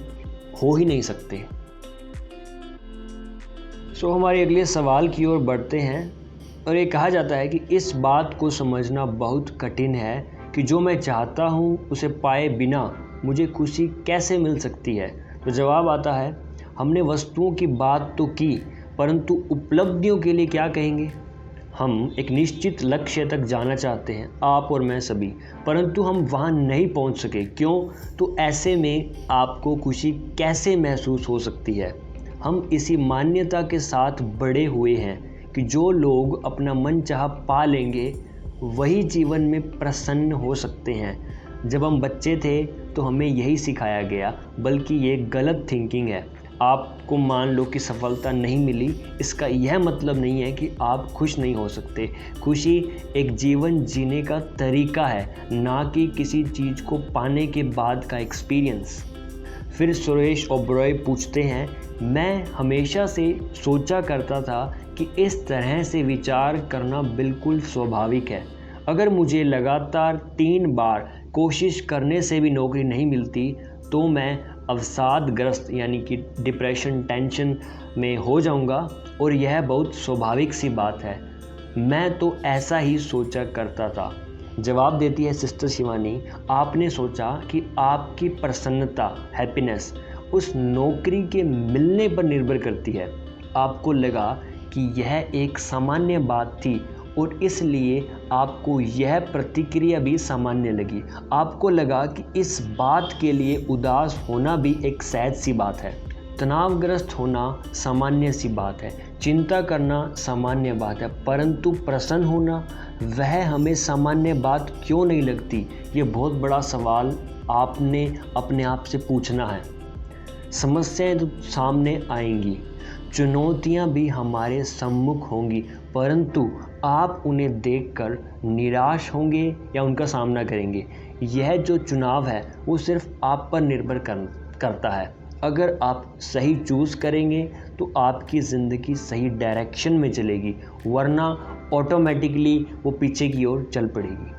हो ही नहीं सकते। सो हमारे अगले सवाल की ओर बढ़ते हैं और ये कहा जाता है कि इस बात को समझना बहुत कठिन है कि जो मैं चाहता हूँ उसे पाए बिना मुझे खुशी कैसे मिल सकती है। तो जवाब आता है, हमने वस्तुओं की बात तो की, परंतु उपलब्धियों के लिए क्या कहेंगे? हम एक निश्चित लक्ष्य तक जाना चाहते हैं, आप और मैं सभी, परंतु हम वहाँ नहीं पहुँच सके। क्यों? तो ऐसे में आपको खुशी कैसे महसूस हो सकती है? हम इसी मान्यता के साथ बड़े हुए हैं कि जो लोग अपना मनचाहा पा लेंगे वही जीवन में प्रसन्न हो सकते हैं। जब हम बच्चे थे तो हमें यही सिखाया गया, बल्कि ये गलत थिंकिंग है। आपको मान लो कि सफलता नहीं मिली, इसका यह मतलब नहीं है कि आप खुश नहीं हो सकते। खुशी एक जीवन जीने का तरीका है, ना कि किसी चीज़ को पाने के बाद का एक्सपीरियंस। फिर सुरेश ओबरॉय पूछते हैं, मैं हमेशा से सोचा करता था कि इस तरह से विचार करना बिल्कुल स्वाभाविक है। अगर मुझे लगातार 3 बार कोशिश करने से भी नौकरी नहीं मिलती तो मैं अवसादग्रस्त यानी कि डिप्रेशन, टेंशन में हो जाऊंगा, और यह बहुत स्वाभाविक सी बात है। मैं तो ऐसा ही सोचा करता था। जवाब देती है सिस्टर शिवानी, आपने सोचा कि आपकी प्रसन्नता, हैप्पीनेस उस नौकरी के मिलने पर निर्भर करती है। आपको लगा कि यह एक सामान्य बात थी और इसलिए आपको यह प्रतिक्रिया भी सामान्य लगी। आपको लगा कि इस बात के लिए उदास होना भी एक सहज सी बात है। तनावग्रस्त होना सामान्य सी बात है, चिंता करना सामान्य बात है, परंतु प्रसन्न होना वह हमें सामान्य बात क्यों नहीं लगती? ये बहुत बड़ा सवाल आपने अपने आप से पूछना है। समस्याएं तो सामने आएंगी, चुनौतियां भी हमारे सम्मुख होंगी, परंतु आप उन्हें देखकर निराश होंगे या उनका सामना करेंगे। यह जो चुनाव है वो सिर्फ आप पर निर्भर करता है। अगर आप सही चूज़ करेंगे तो आपकी ज़िंदगी सही डायरेक्शन में चलेगी, वरना ऑटोमेटिकली वो पीछे की ओर चल पड़ेगी,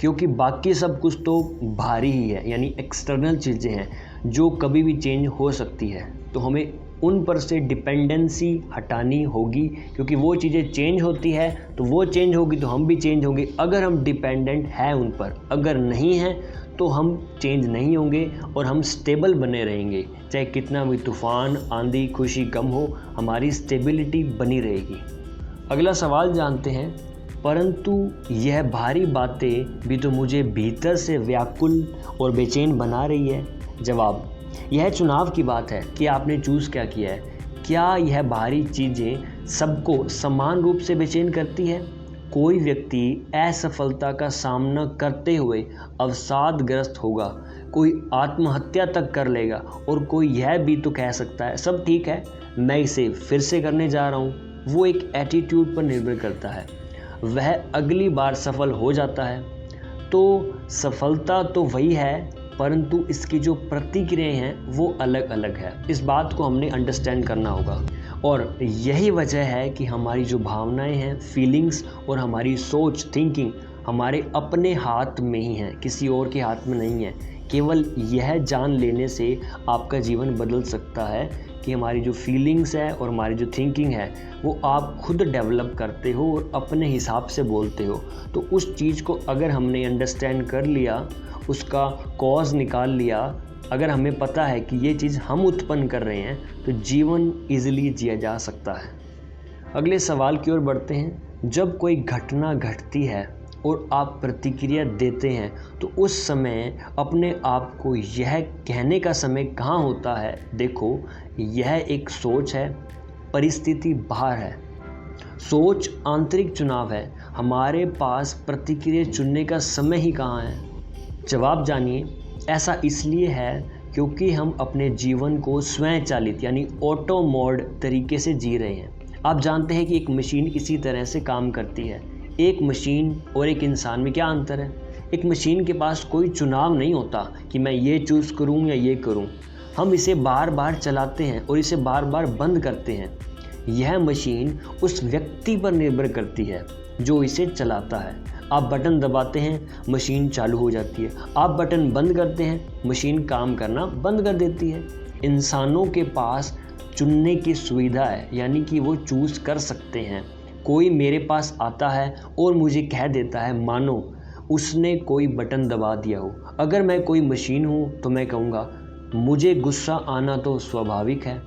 क्योंकि बाकी सब कुछ तो भारी ही है, यानी एक्सटर्नल चीज़ें हैं जो कभी भी चेंज हो सकती है। तो हमें उन पर से डिपेंडेंसी हटानी होगी, क्योंकि वो चीज़ें चेंज होती है तो वो चेंज होगी तो हम भी चेंज होंगे, अगर हम डिपेंडेंट हैं उन पर। अगर नहीं हैं तो हम चेंज नहीं होंगे और हम स्टेबल बने रहेंगे। चाहे कितना भी तूफ़ान, आंधी, खुशी, गम हो, हमारी स्टेबिलिटी बनी रहेगी। अगला सवाल जानते हैं, परंतु यह भारी बातें भी तो मुझे भीतर से व्याकुल और बेचैन बना रही है। जवाब, यह चुनाव की बात है कि आपने चूज़ क्या किया है। क्या यह भारी चीज़ें सबको समान रूप से बेचैन करती है? कोई व्यक्ति असफलता का सामना करते हुए अवसादग्रस्त होगा, कोई आत्महत्या तक कर लेगा, और कोई यह भी तो कह सकता है सब ठीक है, मैं इसे फिर से करने जा रहा हूँ। वो एक एटीट्यूड पर निर्भर करता है, वह अगली बार सफल हो जाता है। तो सफलता तो वही है, परंतु इसकी जो प्रतिक्रियाएं हैं वो अलग अलग है। इस बात को हमने अंडरस्टैंड करना होगा, और यही वजह है कि हमारी जो भावनाएं हैं, फीलिंग्स, और हमारी सोच, थिंकिंग हमारे अपने हाथ में ही है, किसी और के हाथ में नहीं है। केवल यह जान लेने से आपका जीवन बदल सकता है कि हमारी जो फीलिंग्स है और हमारी जो थिंकिंग है वो आप खुद डेवलप करते हो और अपने हिसाब से बोलते हो। तो उस चीज़ को अगर हमने अंडरस्टैंड कर लिया, उसका कॉज निकाल लिया, अगर हमें पता है कि ये चीज़ हम उत्पन्न कर रहे हैं, तो जीवन ईजिली जिया जा सकता है। अगले सवाल की ओर बढ़ते हैं। जब कोई घटना घटती है और आप प्रतिक्रिया देते हैं तो उस समय अपने आप को यह कहने का समय कहाँ होता है, देखो यह एक सोच है, परिस्थिति बाहर है। सोच आंतरिक चुनाव है, हमारे पास प्रतिक्रिया चुनने का समय ही कहाँ है? जवाब जानिए। ऐसा इसलिए है क्योंकि हम अपने जीवन को स्वचालित यानी ऑटो मोड तरीके से जी रहे हैं। आप जानते हैं कि एक मशीन इसी तरह से काम करती है। एक मशीन और एक इंसान में क्या अंतर है? एक मशीन के पास कोई चुनाव नहीं होता कि मैं ये चूज़ करूं या ये करूं। हम इसे बार बार चलाते हैं और इसे बार बार बंद करते हैं। यह मशीन उस व्यक्ति पर निर्भर करती है जो इसे चलाता है। आप बटन दबाते हैं, मशीन चालू हो जाती है। आप बटन बंद करते हैं, मशीन काम करना बंद कर देती है। इंसानों के पास चुनने की सुविधा है, यानी कि वो चूज़ कर सकते हैं। कोई मेरे पास आता है और मुझे कह देता है मानो उसने कोई बटन दबा दिया हो। अगर मैं कोई मशीन हूँ तो मैं कहूँगा मुझे गुस्सा आना तो स्वाभाविक है।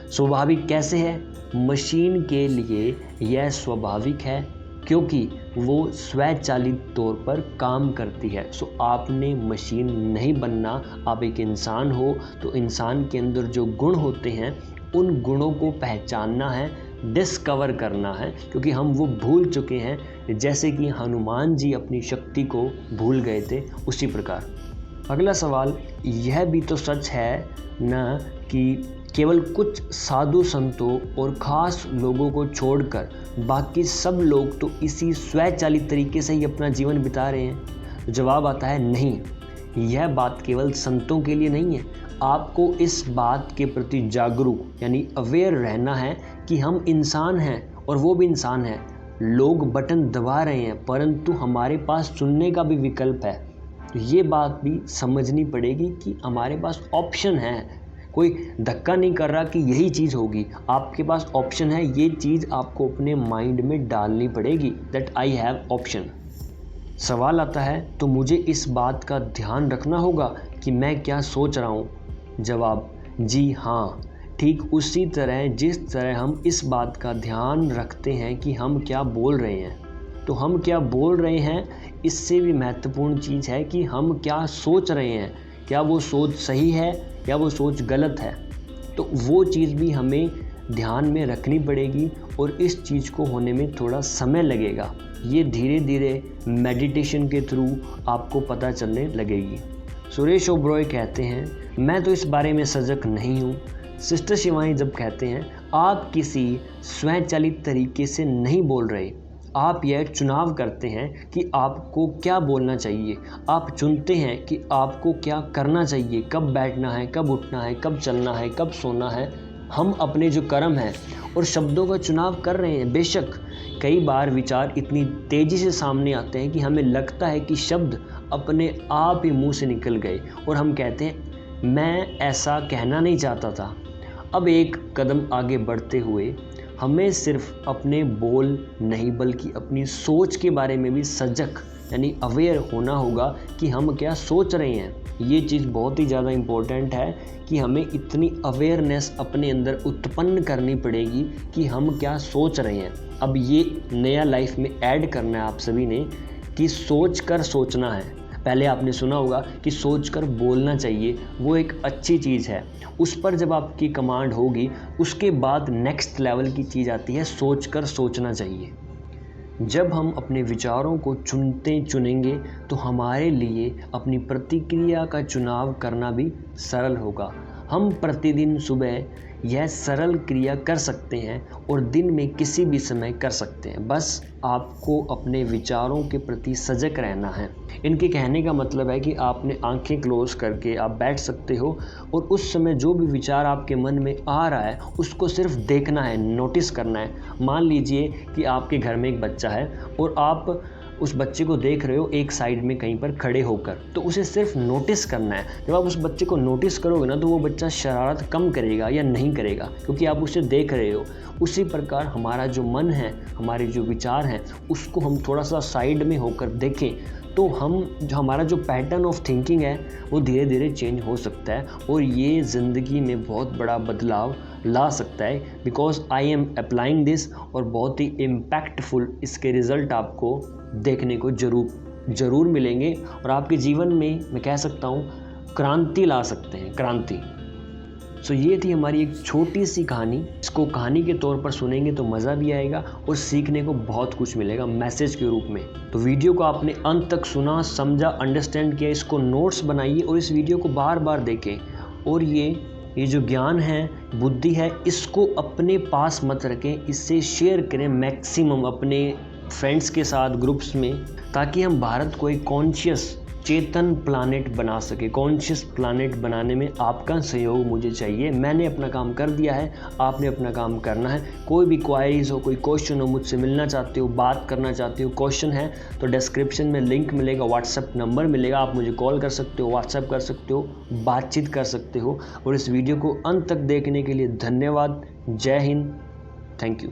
स्वाभाविक कैसे है? मशीन के लिए यह स्वाभाविक है क्योंकि वो स्वचालित तौर पर काम करती है। सो आपने मशीन नहीं बनना, आप एक इंसान हो, तो इंसान के अंदर जो गुण होते हैं उन गुणों को पहचानना है, डिस्कवर करना है, क्योंकि हम वो भूल चुके हैं जैसे कि हनुमान जी अपनी शक्ति को भूल गए थे उसी प्रकार। अगला सवाल, यह भी तो सच है ना कि केवल कुछ साधु संतों और ख़ास लोगों को छोड़कर बाकी सब लोग तो इसी स्वचालित तरीके से ही अपना जीवन बिता रहे हैं? जवाब आता है नहीं, यह बात केवल संतों के लिए नहीं है। आपको इस बात के प्रति जागरूक यानी अवेयर रहना है कि हम इंसान हैं और वो भी इंसान है। लोग बटन दबा रहे हैं परंतु हमारे पास चुनने का भी विकल्प है। ये बात भी समझनी पड़ेगी कि हमारे पास ऑप्शन है, कोई धक्का नहीं कर रहा कि यही चीज़ होगी, आपके पास ऑप्शन है। ये चीज़ आपको अपने माइंड में डालनी पड़ेगी, दैट आई हैव ऑप्शन। सवाल आता है, तो मुझे इस बात का ध्यान रखना होगा कि मैं क्या सोच रहा हूँ? जवाब, जी हाँ, ठीक उसी तरह जिस तरह हम इस बात का ध्यान रखते हैं कि हम क्या बोल रहे हैं। तो हम क्या बोल रहे हैं, इससे भी महत्वपूर्ण चीज़ है कि हम क्या सोच रहे हैं, क्या वो सोच सही है या वो सोच गलत है। तो वो चीज़ भी हमें ध्यान में रखनी पड़ेगी और इस चीज़ को होने में थोड़ा समय लगेगा। ये धीरे धीरे मेडिटेशन के थ्रू आपको पता चलने लगेगी। सुरेश ओबरॉय कहते हैं, मैं तो इस बारे में सजग नहीं हूँ। सिस्टर शिवानी जब कहते हैं, आप किसी स्वचालित तरीके से नहीं बोल रहे, आप यह चुनाव करते हैं कि आपको क्या बोलना चाहिए। आप चुनते हैं कि आपको क्या करना चाहिए, कब बैठना है, कब उठना है, कब चलना है, कब सोना है। हम अपने जो कर्म हैं और शब्दों का चुनाव कर रहे हैं। बेशक कई बार विचार इतनी तेज़ी से सामने आते हैं कि हमें लगता है कि शब्द अपने आप ही मुंह से निकल गए और हम कहते हैं मैं ऐसा कहना नहीं चाहता था। अब एक कदम आगे बढ़ते हुए हमें सिर्फ अपने बोल नहीं बल्कि अपनी सोच के बारे में भी सजग यानी अवेयर होना होगा कि हम क्या सोच रहे हैं। ये चीज़ बहुत ही ज़्यादा इम्पोर्टेंट है कि हमें इतनी अवेयरनेस अपने अंदर उत्पन्न करनी पड़ेगी कि हम क्या सोच रहे हैं। अब ये नया लाइफ में ऐड करना है आप सभी ने कि सोच कर सोचना है। पहले आपने सुना होगा कि सोच कर बोलना चाहिए, वो एक अच्छी चीज़ है। उस पर जब आपकी कमांड होगी उसके बाद नेक्स्ट लेवल की चीज़ आती है सोच कर सोचना चाहिए। जब हम अपने विचारों को चुनेंगे तो हमारे लिए अपनी प्रतिक्रिया का चुनाव करना भी सरल होगा। हम प्रतिदिन सुबह यह सरल क्रिया कर सकते हैं और दिन में किसी भी समय कर सकते हैं। बस आपको अपने विचारों के प्रति सजग रहना है। इनके कहने का मतलब है कि आपने आंखें क्लोज करके आप बैठ सकते हो और उस समय जो भी विचार आपके मन में आ रहा है उसको सिर्फ देखना है, नोटिस करना है। मान लीजिए कि आपके घर में एक बच्चा है और आप उस बच्चे को देख रहे हो एक साइड में कहीं पर खड़े होकर, तो उसे सिर्फ नोटिस करना है। जब आप उस बच्चे को नोटिस करोगे ना तो वो बच्चा शरारत कम करेगा या नहीं करेगा, क्योंकि आप उसे देख रहे हो। उसी प्रकार हमारा जो मन है, हमारे जो विचार हैं, उसको हम थोड़ा सा साइड में होकर देखें तो हमारा जो पैटर्न ऑफ थिंकिंग है वो धीरे धीरे चेंज हो सकता है और ये ज़िंदगी में बहुत बड़ा बदलाव ला सकता है। Because I am applying this और बहुत ही इम्पैक्टफुल इसके रिज़ल्ट आपको देखने को ज़रूर मिलेंगे और आपके जीवन में मैं कह सकता हूँ क्रांति ला सकते हैं, क्रांति। सो ये थी हमारी एक छोटी सी कहानी। इसको कहानी के तौर पर सुनेंगे तो मज़ा भी आएगा और सीखने को बहुत कुछ मिलेगा मैसेज के रूप में। तो वीडियो को आपने अंत तक सुना, समझा, अंडरस्टैंड किया, इसको नोट्स बनाइए और इस वीडियो को बार बार देखें। और ये जो ज्ञान है, बुद्धि है, इसको अपने पास मत रखें, इससे शेयर करें मैक्सिमम अपने फ्रेंड्स के साथ, ग्रुप्स में, ताकि हम भारत को एक कॉन्शियस चेतन प्लानेट बना सके। कॉन्शियस प्लानेट बनाने में आपका सहयोग मुझे चाहिए। मैंने अपना काम कर दिया है, आपने अपना काम करना है। कोई भी क्वायरीज हो, कोई क्वेश्चन हो, मुझसे मिलना चाहते हो, बात करना चाहते हो, क्वेश्चन है तो डिस्क्रिप्शन में लिंक मिलेगा, व्हाट्सएप नंबर मिलेगा, आप मुझे कॉल कर सकते हो, व्हाट्सएप कर सकते हो, बातचीत कर सकते हो। और इस वीडियो को अंत तक देखने के लिए धन्यवाद। जय हिंद, थैंक यू।